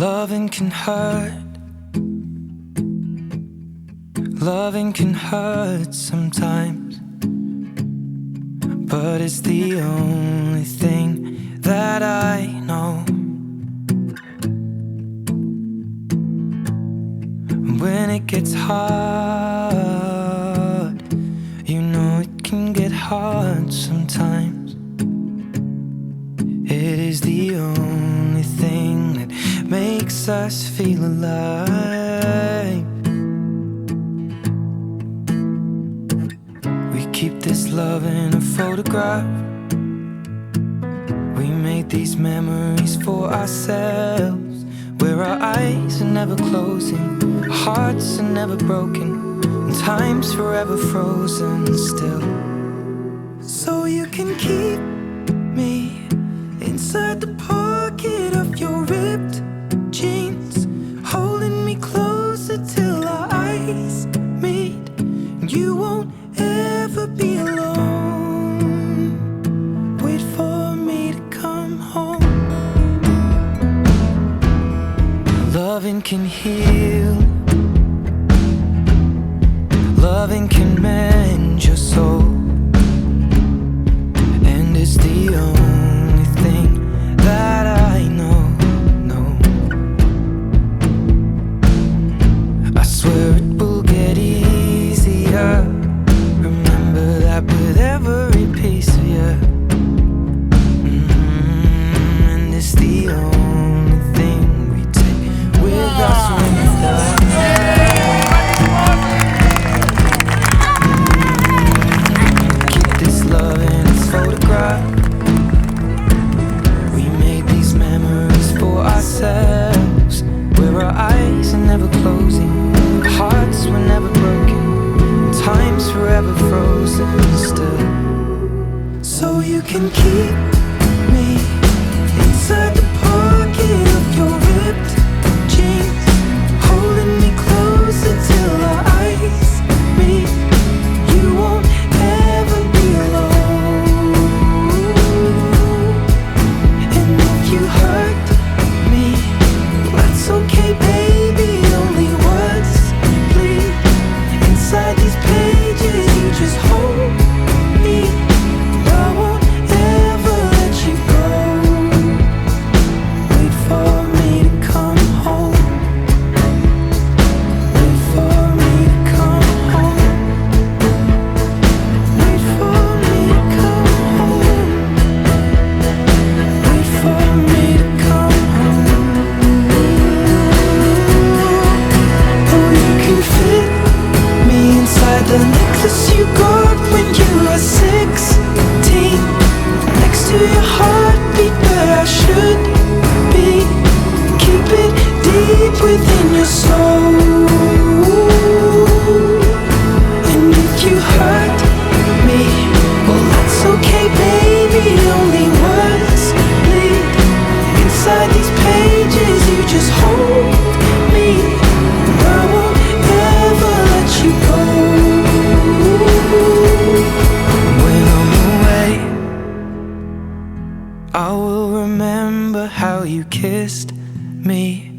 Loving can hurt. Loving can hurt sometimes, but it's the only thing that I know. When it gets hard, you know it can get hard sometimes. It is the only thing that makes us feel alive. We keep this love in a photograph. We made these memories for ourselves, where our eyes are never closing, our hearts are never broken, and time's forever frozen still. So you can keep me inside the pocket of your ripped jeans, holding me closer till our eyes meet. You won't ever be alone. Wait for me to come home. Loving can heal. Loving can mend your soul, and it's the only thing that I know. I swear it will get easier. Remember that with every piece of you. And it's the only thing we take with us when we die. Keep this love in its photograph. We made these memories for ourselves, where our eyes are never closing, our hearts were never broken, time's forever frozen still. So you can keep me inside the pocket of your ripped jeans, holding me closer till our eyes meet. You won't ever be alone. And if you hurt me, that's okay, baby. Only words bleed inside these pages. You just hold me. I won't ever let you go. Wait for me to come home. Wait for me to come home. Wait for me to come home. Wait for me to come home. Oh, you can fit me inside the necklace you got when you were 16, next to your heartbeat where I should be. Keep it deep within your soul. And if you hurt me, well, that's okay, baby. Only words bleed inside these pages. You just hold me. I won't ever let you go. When I'm away, I will remember how you kissed me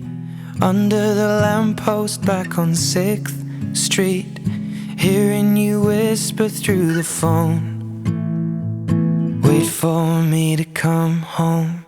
under the lamppost back on 6th Street, hearing you whisper through the phone. Wait for me to come home.